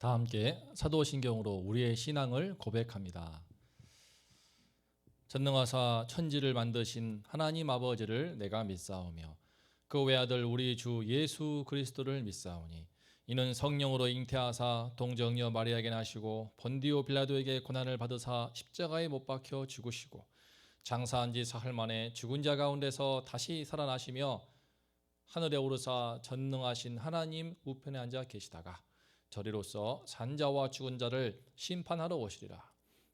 다 함께 사도신경으로 우리의 신앙을 고백합니다. 전능하사 천지를 만드신 하나님 아버지를 내가 믿사오며 그 외아들 우리 주 예수 그리스도를 믿사오니 이는 성령으로 잉태하사 동정녀 마리아에게 나시고 본디오 빌라도에게 고난을 받으사 십자가에 못 박혀 죽으시고 장사한 지 사흘 만에 죽은 자 가운데서 다시 살아나시며 하늘에 오르사 전능하신 하나님 우편에 앉아 계시다가 저리로서 산자와 죽은 자를 심판하러 오시리라.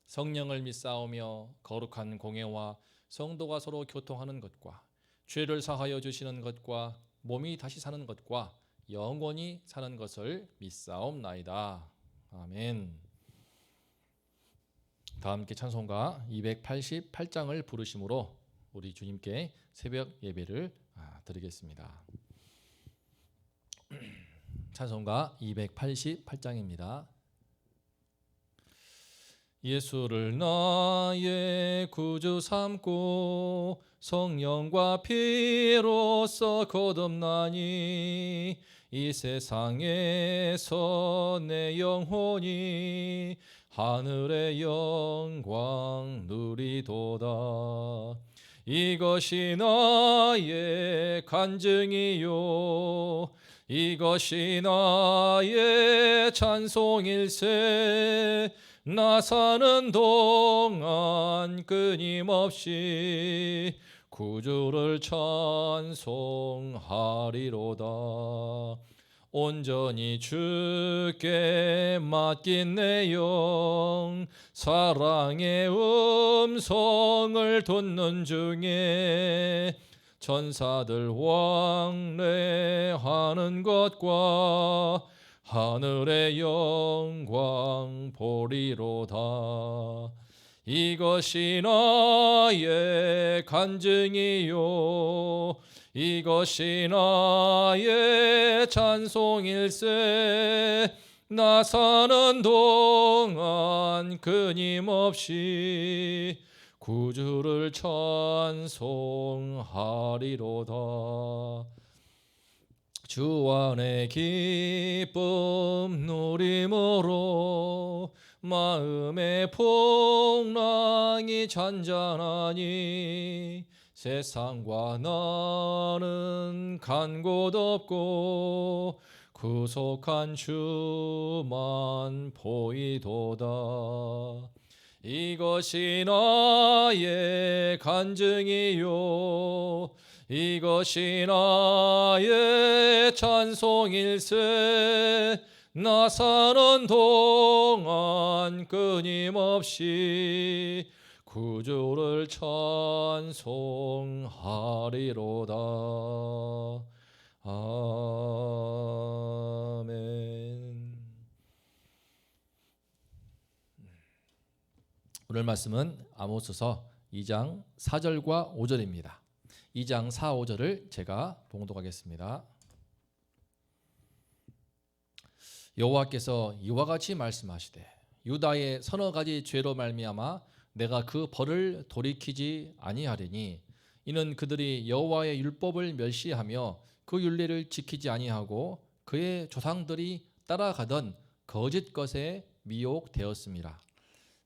성령을 믿사오며 거룩한 공예와 성도가 서로 교통하는 것과 죄를 사하여 주시는 것과 몸이 다시 사는 것과 영원히 사는 것을 믿사옵나이다. 아멘. 다 함께 찬송가 288장을 부르심으로 우리 주님께 새벽 예배를 드리겠습니다. 찬송가 288장입니다. 예수를 나의 구주 삼고 성령과 피로써 거듭나니 이 세상에서 내 영혼이 하늘의 영광 누리도다. 이것이 나의 간증이요 이것이 나의 찬송일세. 나 사는 동안 끊임없이 구주를 찬송하리로다. 온전히 주께 맡긴 내 영 사랑의 음성을 듣는 중에 천사들 왕래하는 것과 하늘의 영광 보리로다. 이것이 나의 간증이요 이것이 나의 찬송일세. 나 사는 동안 끊임없이 구주를 찬송하리로다. 주 안에 기쁨 누림으로 마음의 풍랑이 잔잔하니 세상과 나는 간 곳 없고 구속한 주만 보이도다. 이것이 나의 간증이요 이것이 나의 찬송일세. 나 사는 동안 끊임없이 구주를 찬송하리로다. 아멘. 오늘 말씀은 아모스서 2장 4절과 5절입니다. 2장 4, 5절을 제가 봉독하겠습니다. 여호와께서 이와 같이 말씀하시되 유다의 서너 가지 죄로 말미암아 내가 그 벌을 돌이키지 아니하리니 이는 그들이 여호와의 율법을 멸시하며 그 율례를 지키지 아니하고 그의 조상들이 따라가던 거짓 것에 미혹되었습니다.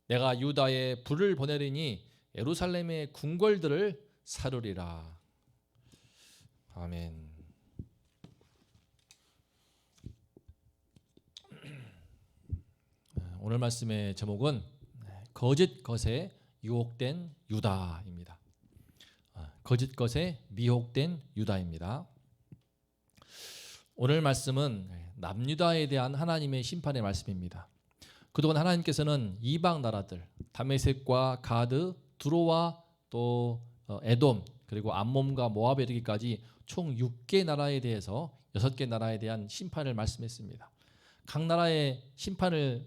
내가 유다에 불을 보내리니 예루살렘의 궁궐들을 사르리라. 아멘. 오늘 말씀의 제목은 거짓 것에 유혹된 유다입니다. 거짓 것에 미혹된 유다입니다. 오늘 말씀은 남유다에 대한 하나님의 심판의 말씀입니다. 그동안 하나님께서는 이방 나라들 다메섹과 가드, 두로와 또 에돔 그리고 암몬과 모압에 이르기까지 총 6개 나라에 대해서 6개 나라에 대한 심판을 말씀했습니다. 각 나라의 심판을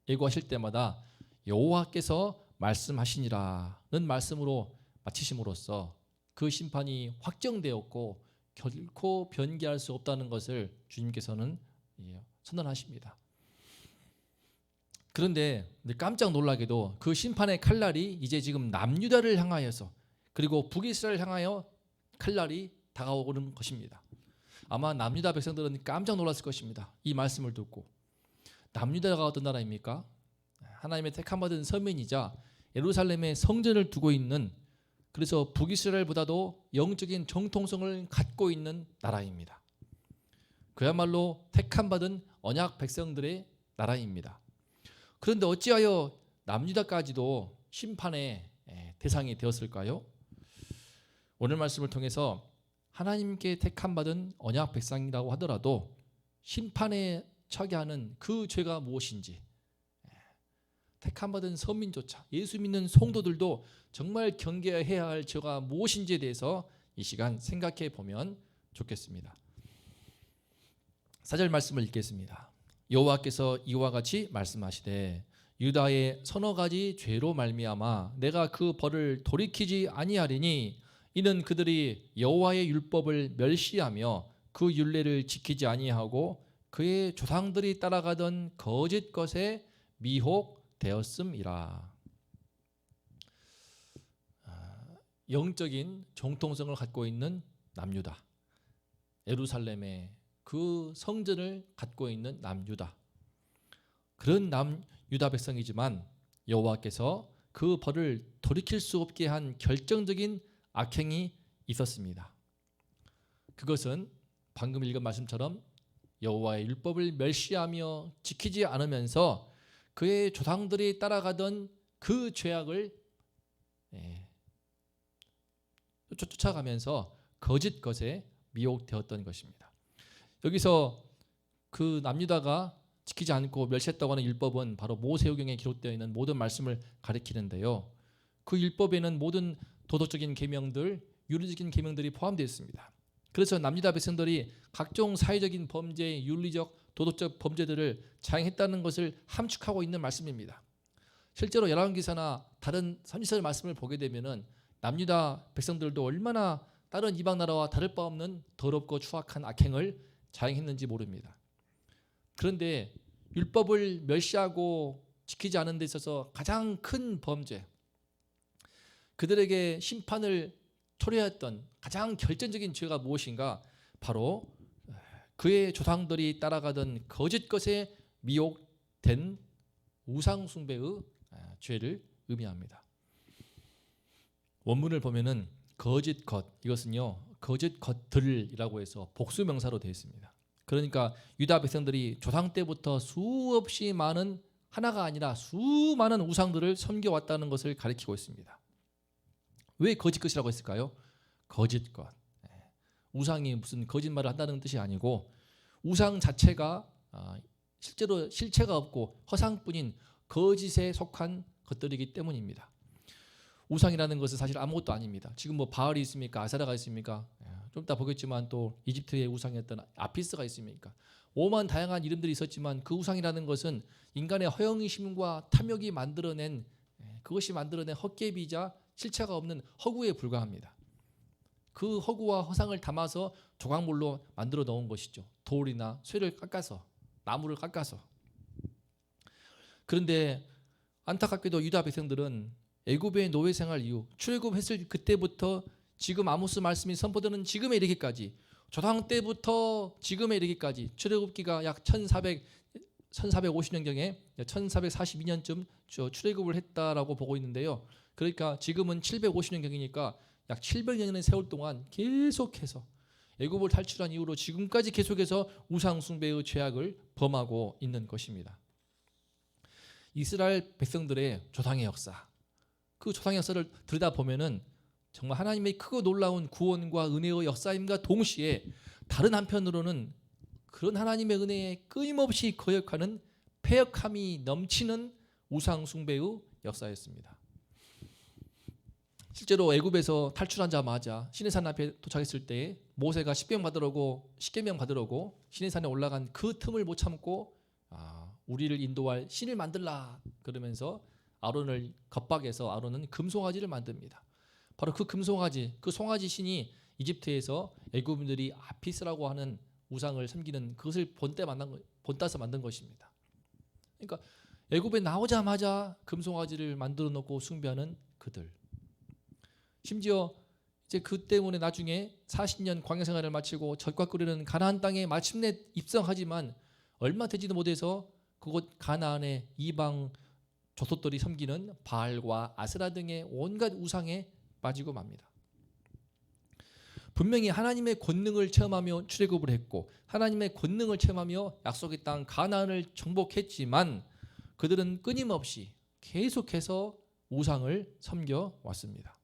예고하실 때마다 여호와께서 말씀하시니라는 말씀으로 마치심으로써 그 심판이 확정되었고 결코 변개할 수 없다는 것을 주님께서는 선언하십니다. 그런데 깜짝 놀라게도 그 심판의 칼날이 이제 지금 남유다를 향하여서 그리고 북이스라엘을 향하여 칼날이 다가오는 것입니다. 아마 남유다 백성들은 깜짝 놀랐을 것입니다. 이 말씀을 듣고 남유다가 어떤 나라입니까? 하나님의 택함받은 서민이자 예루살렘에 성전을 두고 있는, 그래서 북이스라엘보다도 영적인 정통성을 갖고 있는 나라입니다. 그야말로 택함받은 언약 백성들의 나라입니다. 그런데 어찌하여 남유다까지도 심판의 대상이 되었을까요? 오늘 말씀을 통해서 하나님께 택함받은 언약 백성이라고 하더라도 심판에 처하게 하는 그 죄가 무엇인지, 택함받은 서민조차, 예수 믿는 성도들도 정말 경계해야 할 죄가 무엇인지에 대해서 이 시간 생각해 보면 좋겠습니다. 4절 말씀을 읽겠습니다. 여호와께서 이와 같이 말씀하시되 유다의 서너 가지 죄로 말미암아 내가 그 벌을 돌이키지 아니하리니 이는 그들이 여호와의 율법을 멸시하며 그 율례를 지키지 아니하고 그의 조상들이 따라가던 거짓 것에 미혹되었음이라. 영적인 정통성을 갖고 있는 남유다, 예루살렘의 그 성전을 갖고 있는 남유다, 그런 남유다 백성이지만 여호와께서 그 벌을 돌이킬 수 없게 한 결정적인 악행이 있었습니다. 그것은 방금 읽은 말씀처럼 여호와의 율법을 멸시하며 지키지 않으면서 그의 조상들이 따라가던 그 죄악을 쫓아가면서 거짓 것에 미혹되었던 것입니다. 여기서 그 남유다가 지키지 않고 멸시했다고 하는 율법은 바로 모세오경에 기록되어 있는 모든 말씀을 가리키는데요. 그 율법에는 모든 도덕적인 계명들, 윤리적인 계명들이 포함되어 있습니다. 그래서 남유다 백성들이 각종 사회적인 범죄, 윤리적, 도덕적 범죄들을 자행했다는 것을 함축하고 있는 말씀입니다. 실제로 열왕기사나 다른 선지서 말씀을 보게 되면은 남유다 백성들도 얼마나 다른 이방 나라와 다를 바 없는 더럽고 추악한 악행을 자행했는지 모릅니다. 그런데 율법을 멸시하고 지키지 않은 데 있어서 가장 큰 범죄, 그들에게 심판을 초래했던 가장 결정적인 죄가 무엇인가? 바로 그의 조상들이 따라가던 거짓 것에 미혹된 우상 숭배의 죄를 의미합니다. 원문을 보면은 거짓 것, 이것은요 거짓 것들이라고 해서 복수명사로 되어 있습니다. 그러니까 유다 백성들이 조상 때부터 수없이 많은, 하나가 아니라 수많은 우상들을 섬겨왔다는 것을 가리키고 있습니다. 왜 거짓 것이라고 했을까요? 거짓 것. 우상이 무슨 거짓말을 한다는 뜻이 아니고 우상 자체가 실제로 실체가 없고 허상뿐인 거짓에 속한 것들이기 때문입니다. 우상이라는 것은 사실 아무것도 아닙니다. 지금 뭐 바알이 있습니까? 아세라가 있습니까? 좀 이따 보겠지만 또 이집트의 우상이었던 아피스가 있습니까? 오만 다양한 이름들이 있었지만 그 우상이라는 것은 인간의 허영심과 탐욕이 만들어낸, 그것이 만들어낸 헛개비이자 실체가 없는 허구에 불과합니다. 그 허구와 허상을 담아서 조각물로 만들어 놓은 것이죠. 돌이나 쇠를 깎아서, 나무를 깎아서. 그런데 안타깝게도 유다 백성들은 애굽의 노예 생활 이후 출애굽했을 그때부터 지금 아모스 말씀이 선포되는 지금에 이르기까지, 조상 때부터 지금에 이르기까지 출애굽기가 약 1450년경에 1442년쯤 출애굽을 했다라고 보고 있는데요. 그러니까 지금은 750년경이니까 약 700년의 세월 동안 계속해서 애굽을 탈출한 이후로 지금까지 계속해서 우상 숭배의 죄악을 범하고 있는 것입니다. 이스라엘 백성들의 조상의 역사, 그 조상의 역사를 들여다보면은 정말 하나님의 크고 놀라운 구원과 은혜의 역사임과 동시에 다른 한편으로는 그런 하나님의 은혜에 끊임없이 거역하는 패역함이 넘치는 우상 숭배의 역사였습니다. 실제로 애굽에서 탈출하자마자 시내산 앞에 도착했을 때 모세가 십계명 받으려고 시내산에 올라간 그 틈을 못 참고 우리를 인도할 신을 만들라 그러면서 아론을 겁박해서 아론은 금송아지를 만듭니다. 바로 그 금송아지, 그 송아지 신이 이집트에서 애굽인들이 아피스라고 하는 우상을 섬기는 그것을 본따서 만든 것입니다. 그러니까 애굽에 나오자마자 금송아지를 만들어 놓고 숭배하는 그들. 심지어 이제 그 때문에 나중에 40년 광야 생활을 마치고 젖과 꿀 흐르는 가나안 땅에 마침내 입성하지만 얼마 되지도 못해서 그곳 가나안의 이방 조속들이 섬기는 바알과 아세라 등의 온갖 우상에 빠지고 맙니다. 분명히 하나님의 권능을 체험하며 출애굽을 했고 하나님의 권능을 체험하며 약속의 땅 가나안을 정복했지만 그들은 끊임없이 계속해서 우상을 섬겨 왔습니다.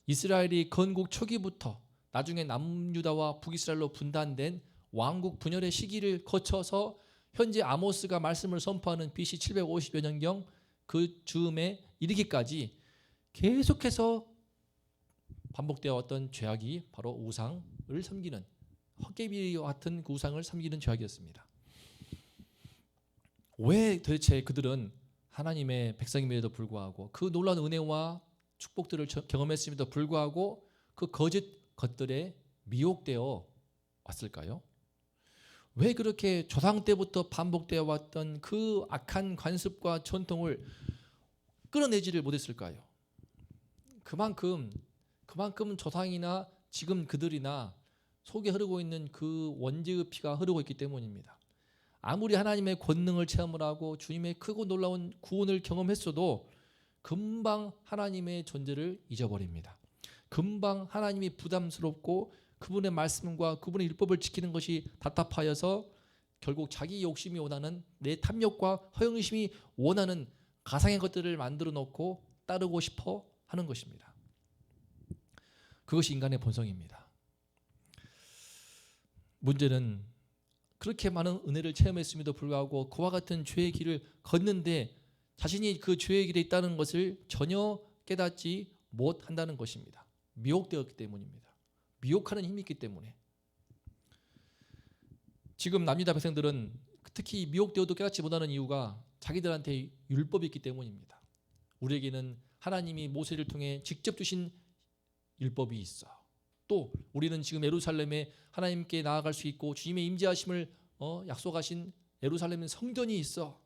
이스라엘이 건국 초기부터 나중에 남유다와 북이스라엘로 분단된 왕국 분열의 시기를 거쳐서 현재 아모스가 말씀을 선포하는 BC 750여 년경 그 즈음에 이르기까지 계속해서 반복되어 왔던 죄악이 바로 우상을 섬기는 헛개비와 같은 그 우상을 섬기는 죄악이었습니다. 왜 도대체 그들은 하나님의 백성임에도 불구하고 그 놀라운 은혜와 축복들을 경험했음에도 불구하고 그 거짓 것들에 미혹되어 왔을까요? 왜 그렇게 조상 때부터 반복되어 왔던 그 악한 관습과 전통을 끊어내지를 못했을까요? 그만큼 조상이나 지금 그들이나 속에 흐르고 있는 그 원죄의 피가 흐르고 있기 때문입니다. 아무리 하나님의 권능을 체험을 하고 주님의 크고 놀라운 구원을 경험했어도 금방 하나님의 존재를 잊어버립니다. 금방 하나님이 부담스럽고 그분의 말씀과 그분의 율법을 지키는 것이 답답하여서 결국 자기 욕심이 원하는 내 탐욕과 허영심이 원하는 가상의 것들을 만들어 놓고 따르고 싶어 하는 것입니다. 그것이 인간의 본성입니다. 문제는 그렇게 많은 은혜를 체험했음에도 불구하고 그와 같은 죄의 길을 걷는데 자신이 그 죄의 길에 있다는 것을 전혀 깨닫지 못한다는 것입니다. 미혹되었기 때문입니다. 미혹하는 힘이 있기 때문에. 지금 남유다 백성들은 특히 미혹되어도 깨닫지 못하는 이유가 자기들한테 율법이 있기 때문입니다. 우리에게는 하나님이 모세를 통해 직접 주신 율법이 있어. 또 우리는 지금 예루살렘에 하나님께 나아갈 수 있고 주님의 임재하심을 약속하신 예루살렘에 성전이 있어.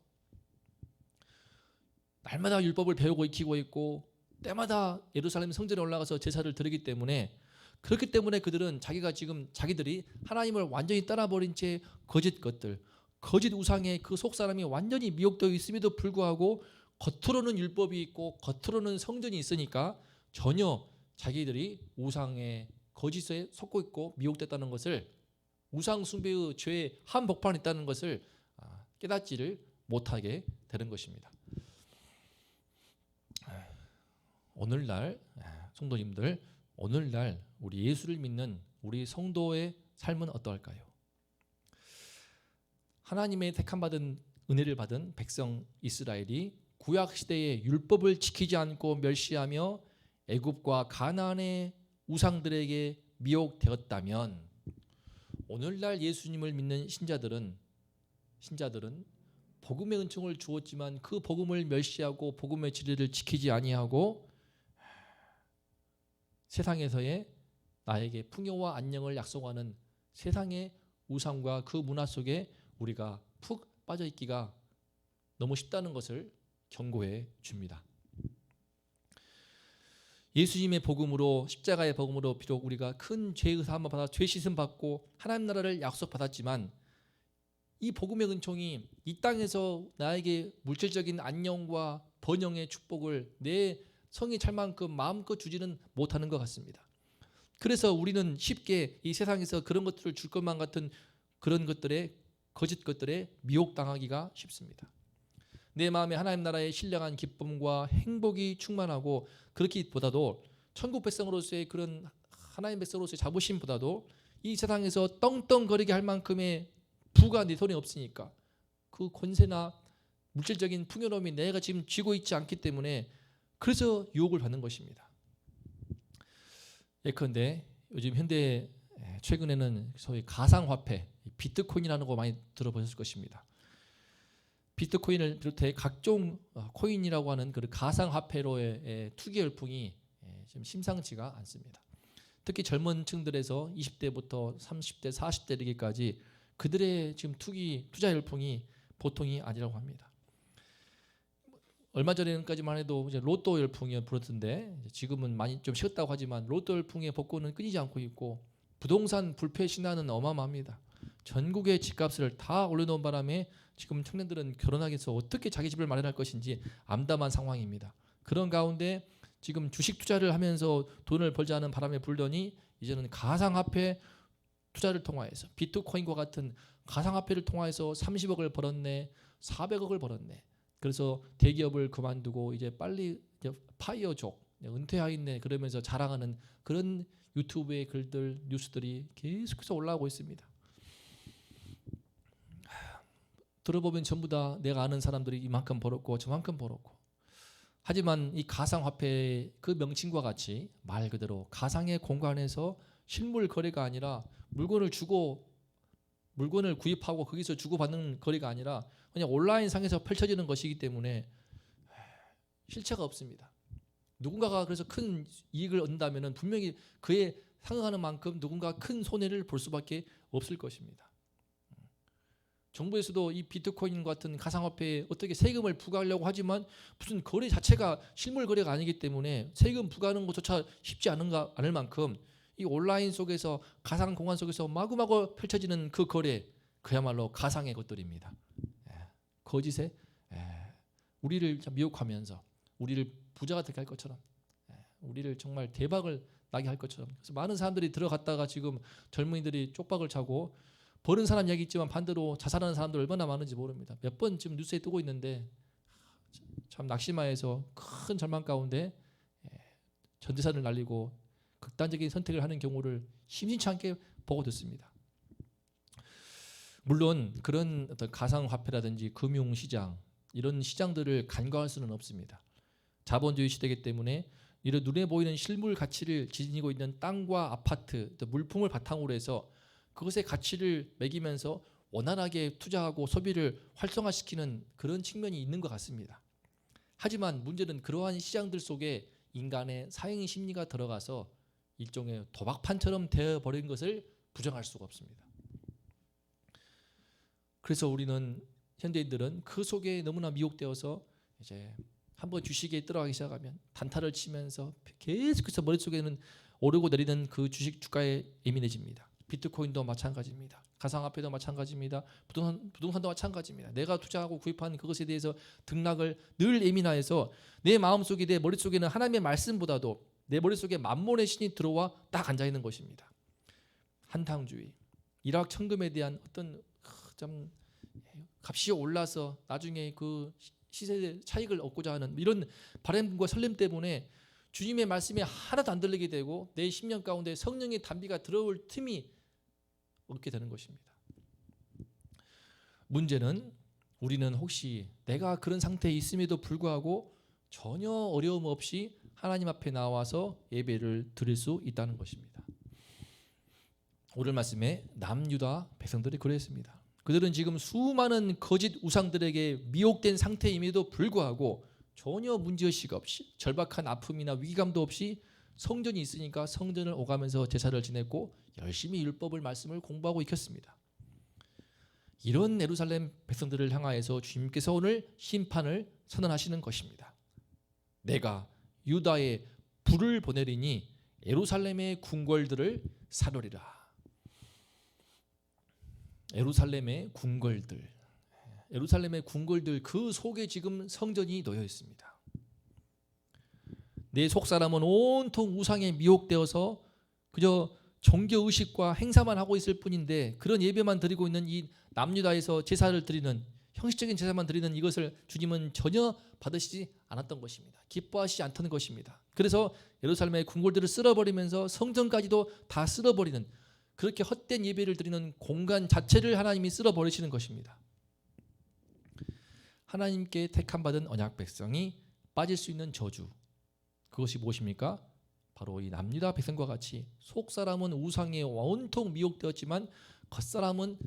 날마다 율법을 배우고 익히고 있고 때마다 예루살렘 성전에 올라가서 제사를 드리기 때문에 그렇기 때문에 그들은 자기들이 하나님을 완전히 따라버린 채 거짓 것들, 거짓 우상의 그 속사람이 완전히 미혹되어 있음에도 불구하고 겉으로는 율법이 있고 겉으로는 성전이 있으니까 전혀 자기들이 우상의 거짓에 속고 있고 미혹됐다는 것을 우상 숭배의 죄의 한복판에 있다는 것을 깨닫지를 못하게 되는 것입니다. 오늘날 성도님들, 오늘날 우리 예수를 믿는 우리 성도의 삶은 어떠할까요? 하나님의 택함받은 은혜를 받은 백성 이스라엘이 구약 시대의 율법을 지키지 않고 멸시하며 애굽과 가나안의 우상들에게 미혹되었다면 오늘날 예수님을 믿는 신자들은 복음의 은총을 주었지만 그 복음을 멸시하고 복음의 진리를 지키지 아니하고 세상에서의 나에게 풍요와 안녕을 약속하는 세상의 우상과 그 문화 속에 우리가 푹 빠져 있기가 너무 쉽다는 것을 경고해 줍니다. 예수님의 복음으로 십자가의 복음으로 비록 우리가 큰 죄의 사함을 받아 죄 씻음 받고 하나님 나라를 약속받았지만 이 복음의 은총이 이 땅에서 나에게 물질적인 안녕과 번영의 축복을 내 성이 찰 만큼 마음껏 주지는 못하는 것 같습니다. 그래서 우리는 쉽게 이 세상에서 그런 것들을 줄 것만 같은 그런 것들에 거짓 것들에 미혹당하기가 쉽습니다. 내 마음에 하나님 나라의 신령한 기쁨과 행복이 충만하고 그렇기보다도 천국 백성으로서의 그런 하나님 백성으로서의 자부심보다도 이 세상에서 떵떵거리게 할 만큼의 부가 내 손에 없으니까 그 권세나 물질적인 풍요로움이 내가 지금 쥐고 있지 않기 때문에 그래서 유혹을 받는 것입니다. 예컨대 요즘 현대 최근에는 소위 가상화폐 비트코인이라는 거 많이 들어보셨을 것입니다. 비트코인을 비롯해 각종 코인이라고 하는 그 가상화폐로의 투기 열풍이 지금 심상치가 않습니다. 특히 젊은 층들에서 20대부터 30대, 40대 이르기까지 그들의 지금 투자 열풍이 보통이 아니라고 합니다. 얼마 전에까지만 해도 이제 로또 열풍이 불었던데 지금은 많이 좀 식었다고 하지만 로또 열풍의 복구는 끊이지 않고 있고 부동산 불패 신화는 어마어마합니다. 전국의 집값을 다 올려놓은 바람에 지금 청년들은 결혼하기 위해서 어떻게 자기 집을 마련할 것인지 암담한 상황입니다. 그런 가운데 지금 주식 투자를 하면서 돈을 벌자 하는 바람에 불더니 이제는 가상화폐 투자를 통하여서 비트코인과 같은 가상화폐를 통하여서 30억을 벌었네, 400억을 벌었네. 그래서 대기업을 그만두고 이제 빨리 이제 파이어족, 은퇴하였네 그러면서 자랑하는 그런 유튜브의 글들, 뉴스들이 계속해서 올라오고 있습니다. 들어보면 전부 다 내가 아는 사람들이 이만큼 벌었고 저만큼 벌었고, 하지만 이 가상화폐 그 명칭과 같이 말 그대로 가상의 공간에서 실물 거래가 아니라 물건을 구입하고 거기서 주고받는 거래가 아니라 그냥 온라인 상에서 펼쳐지는 것이기 때문에 실체가 없습니다. 누군가가 그래서 큰 이익을 얻는다면 분명히 그에 상응하는 만큼 누군가 큰 손해를 볼 수밖에 없을 것입니다. 정부에서도 이 비트코인 같은 가상화폐에 어떻게 세금을 부과하려고 하지만 무슨 거래 자체가 실물 거래가 아니기 때문에 세금 부과하는 것조차 쉽지 않을 만큼 이 온라인 속에서 가상 공간 속에서 마구마구 펼쳐지는 그 거래, 그야말로 가상의 것들입니다. 거짓에 우리를 미혹하면서 우리를 부자가 되게 할 것처럼, 우리를 정말 대박을 나게 할 것처럼, 그래서 많은 사람들이 들어갔다가 지금 젊은이들이 쪽박을 차고 버는 사람 이야기 있지만 반대로 자살하는 사람들 얼마나 많은지 모릅니다. 몇 번 지금 뉴스에 뜨고 있는데 참 낙심하여서 큰 절망 가운데 전 재산을 날리고 극단적인 선택을 하는 경우를 심심치 않게 보고 듣습니다. 물론 그런 어떤 가상화폐라든지 금융시장 이런 시장들을 간과할 수는 없습니다. 자본주의 시대이기 때문에 이런 눈에 보이는 실물 가치를 지니고 있는 땅과 아파트, 물품을 바탕으로 해서 그것의 가치를 매기면서 원활하게 투자하고 소비를 활성화시키는 그런 측면이 있는 것 같습니다. 하지만 문제는 그러한 시장들 속에 인간의 사행 심리가 들어가서 일종의 도박판처럼 되어버린 것을 부정할 수가 없습니다. 그래서 우리는 현대인들은 그 속에 너무나 미혹되어서 이제 한번 주식에 들어가기 시작하면 단타를 치면서 계속해서 머릿속에는 오르고 내리는 그 주식 주가에 예민해집니다. 비트코인도 마찬가지입니다. 가상화폐도 마찬가지입니다. 부동산도 마찬가지입니다. 내가 투자하고 구입한 그것에 대해서 등락을 늘 예민하여서 내 마음속에, 내 머릿속에는 하나님의 말씀보다도 내 머릿속에 만몬의 신이 들어와 딱 앉아있는 것입니다. 한탕주의, 일확천금에 대한 어떤 좀 값이 올라서 나중에 그 시세 차익을 얻고자 하는 이런 바람과 설렘 때문에 주님의 말씀이 하나도 안 들리게 되고 내 심령 가운데 성령의 단비가 들어올 틈이 없게 되는 것입니다. 문제는 우리는 혹시 내가 그런 상태에 있음에도 불구하고 전혀 어려움 없이 하나님 앞에 나와서 예배를 드릴 수 있다는 것입니다. 오늘 말씀에 남유다 백성들이 그랬습니다. 그들은 지금 수많은 거짓 우상들에게 미혹된 상태임에도 불구하고 전혀 문제의식 없이 절박한 아픔이나 위기감도 없이 성전이 있으니까 성전을 오가면서 제사를 지냈고 열심히 율법을 말씀을 공부하고 익혔습니다. 이런 예루살렘 백성들을 향하여서 주님께서 오늘 심판을 선언하시는 것입니다. 내가 유다에 불을 보내리니 예루살렘의 궁궐들을 사르리라. 예루살렘의 궁궐들 그 속에 지금 성전이 놓여 있습니다. 내 속사람은 온통 우상에 미혹되어서 그저 종교의식과 행사만 하고 있을 뿐인데 그런 예배만 드리고 있는 이 남유다에서 제사를 드리는 형식적인 제사만 드리는 이것을 주님은 전혀 받으시지 않았던 것입니다. 기뻐하시지 않던 것입니다. 그래서 예루살렘의 궁궐들을 쓸어버리면서 성전까지도 다 쓸어버리는, 그렇게 헛된 예배를 드리는 공간 자체를 하나님이 쓸어버리시는 것입니다. 하나님께 택함받은 언약 백성이 빠질 수 있는 저주, 그것이 무엇입니까? 바로 이 남유다 백성과 같이 속사람은 우상에 온통 미혹되었지만 겉사람은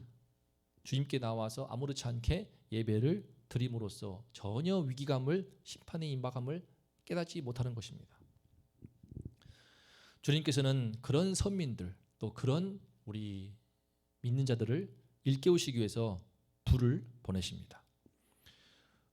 주님께 나와서 아무렇지 않게 예배를 드림으로써 전혀 위기감을, 심판의 임박함을 깨닫지 못하는 것입니다. 주님께서는 그런 선민들, 또 그런 우리 믿는 자들을 일깨우시기 위해서 불을 보내십니다.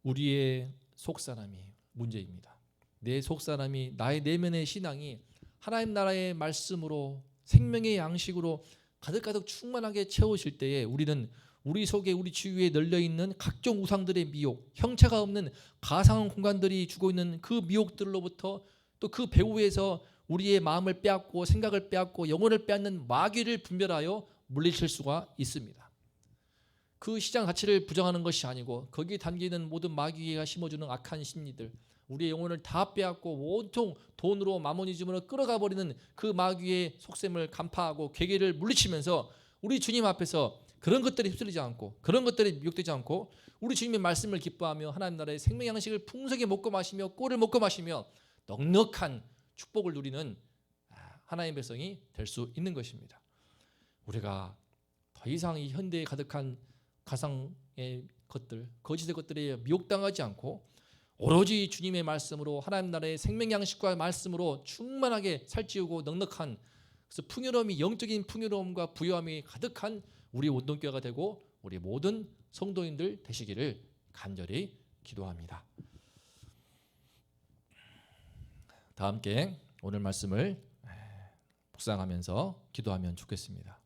우리의 속사람이 문제입니다. 내 속사람이, 나의 내면의 신앙이 하나님 나라의 말씀으로, 생명의 양식으로 가득가득 충만하게 채우실 때에 우리는 우리 속에 우리 주위에 널려있는 각종 우상들의 미혹, 형체가 없는 가상 공간들이 주고 있는 그 미혹들로부터 또 그 배후에서 우리의 마음을 빼앗고 생각을 빼앗고 영혼을 빼앗는 마귀를 분별하여 물리칠 수가 있습니다. 그 시장 가치를 부정하는 것이 아니고 거기에 담기는 모든 마귀가 심어주는 악한 심리들, 우리의 영혼을 다 빼앗고 온통 돈으로 마모니즘으로 끌어가 버리는 그 마귀의 속셈을 간파하고 괴계를 물리치면서 우리 주님 앞에서 그런 것들이 휩쓸리지 않고 그런 것들이 미혹되지 않고 우리 주님의 말씀을 기뻐하며 하나님 나라의 생명 양식을 풍성히 먹고 마시며 꼴을 먹고 마시며 넉넉한 축복을 누리는 하나님의 백성이 될 수 있는 것입니다. 우리가 더 이상 이 현대에 가득한 가상의 것들, 거짓의 것들에 미혹당하지 않고 오로지 주님의 말씀으로 하나님 나라의 생명 양식과 말씀으로 충만하게 살찌우고 넉넉한, 그래서 풍요로움이, 영적인 풍요로움과 부요함이 가득한 우리 온동교회가 되고 우리 모든 성도인들 되시기를 간절히 기도합니다. 다 함께 오늘 말씀을 묵상하면서 기도하면 좋겠습니다.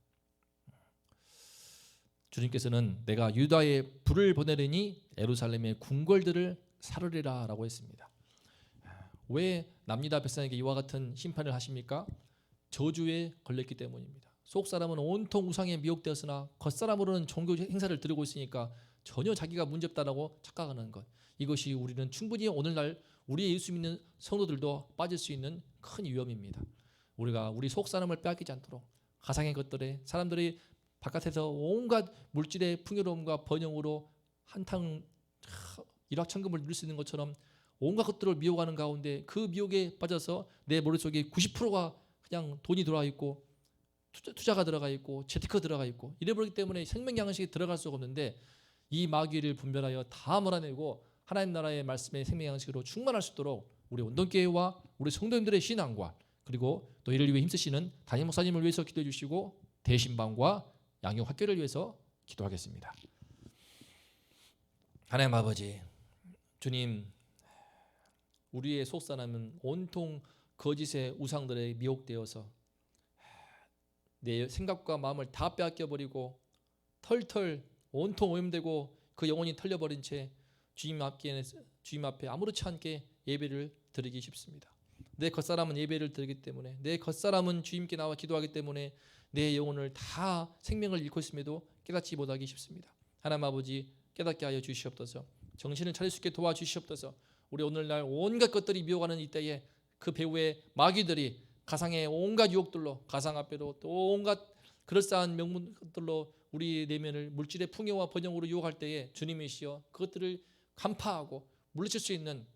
주님께서는 내가 유다에 불을 보내리니 예루살렘의 궁궐들을 사르리라 라고 했습니다. 왜 남유다 백성에게 이와 같은 심판을 하십니까? 저주에 걸렸기 때문입니다. 속사람은 온통 우상에 미혹되었으나 겉사람으로는 종교 행사를 드리고 있으니까 전혀 자기가 문제없다라고 착각하는 것, 이것이 우리는 충분히 오늘날 우리 예수 믿는 성도들도 빠질 수 있는 큰 위험입니다. 우리가 우리 속사람을 빼앗기지 않도록 가상의 것들에 사람들이 바깥에서 온갖 물질의 풍요로움과 번영으로 한탕 일확천금을 누릴 수 있는 것처럼 온갖 것들을 미혹하는 가운데 그 미혹에 빠져서 내 머릿속에 90%가 그냥 돈이 들어가 있고 투자가 들어가 있고 재테크 들어가 있고 이래버리기 때문에 생명 양식이 들어갈 수가 없는데, 이 마귀를 분별하여 다 몰아내고 하나님 나라의 말씀의 생명 양식으로 충만할 수 있도록 우리 온동교회와 우리 성도님들의 신앙과 그리고 또 이를 위해 힘쓰시는 담임 목사님을 위해서 기도해 주시고 대신방과 양육 학교를 위해서 기도하겠습니다. 하나님 아버지, 주님, 우리의 속사람은 온통 거짓의 우상들에 미혹되어서 내 생각과 마음을 다 빼앗겨버리고 털털 온통 오염되고 그 영혼이 털려버린 채 주님 앞에 아무렇지 않게 예배를 드리기 쉽습니다. 내 겉사람은 예배를 드리기 때문에, 내 겉사람은 주님께 나와 기도하기 때문에 내 영혼을 다 생명을 잃고 있음에도 깨닫지 못하기 쉽습니다. 하나님 아버지, 깨닫게 하여 주시옵소서. 정신을 차릴 수 있게 도와주시옵소서. 우리 오늘날 온갖 것들이 미혹하는 이때에 그 배후의 마귀들이 가상의 온갖 유혹들로, 가상 앞에로 또 온갖 그럴싸한 명분들로 우리 내면을 물질의 풍요와 번영으로 유혹할 때에 주님이시여 그것들을 간파하고 물리칠 수 있는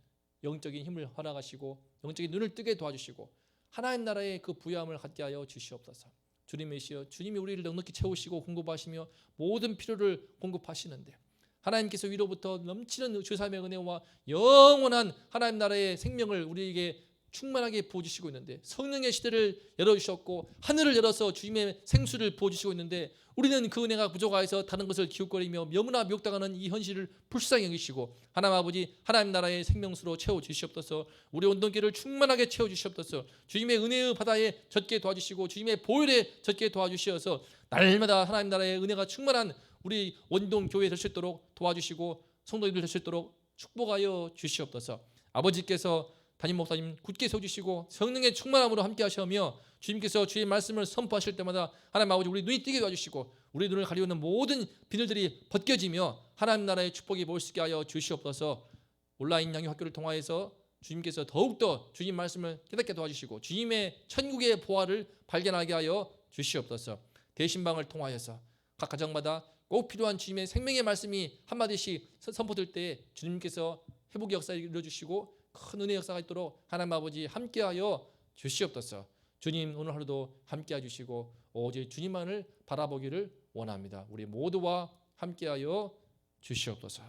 영적인 힘을 허락하시고 영적인 눈을 뜨게 도와주시고 하나님 나라의 그 부요함을 갖게 하여 주시옵소서. 주님이시여, 주님이 우리를 넉넉히 채우시고 공급하시며 모든 필요를 공급하시는데 하나님께서 위로부터 넘치는 주사의 은혜와 영원한 하나님 나라의 생명을 우리에게 충만하게 부어주시고 있는데, 성령의 시대를 열어주셨고 하늘을 열어서 주님의 생수를 부어주시고 있는데 우리는 그 은혜가 부족하여서 다른 것을 기웃거리며 명문화 미혹당하는 이 현실을 불쌍히 여기시고 하나님 아버지, 하나님 나라의 생명수로 채워주시옵소서. 우리 온동교를 충만하게 채워주시옵소서. 주님의 은혜의 바다에 젖게 도와주시고 주님의 보혈에 젖게 도와주시어서 날마다 하나님 나라의 은혜가 충만한 우리 온동교회 될 수 있도록 도와주시고 성도님들 될 수 있도록 축복하여 주시옵소서. 아버지께서 담임 목사님 굳게 세워주시고 성령의 충만함으로 함께 하시며 주님께서 주의 말씀을 선포하실 때마다 하나님 아버지 우리 눈이 뜨게 도와주시고 우리 눈을 가리우는 모든 비늘들이 벗겨지며 하나님 나라의 축복이 모일 수 있게 하여 주시옵소서. 온라인 양육 학교를 통하여서 주님께서 더욱더 주님 말씀을 깨닫게 도와주시고 주님의 천국의 보화를 발견하게 하여 주시옵소서. 대신방을 통하여서 각 가정마다 꼭 필요한 주님의 생명의 말씀이 한마디씩 선포될 때 주님께서 회복의 역사를 이루어주시고 큰 은혜의 역사가 있도록 하나님 아버지 함께하여 주시옵소서. 주님, 오늘 하루도 함께해 주시고 오직 주님만을 바라보기를 원합니다. 우리 모두와 함께하여 주시옵소서.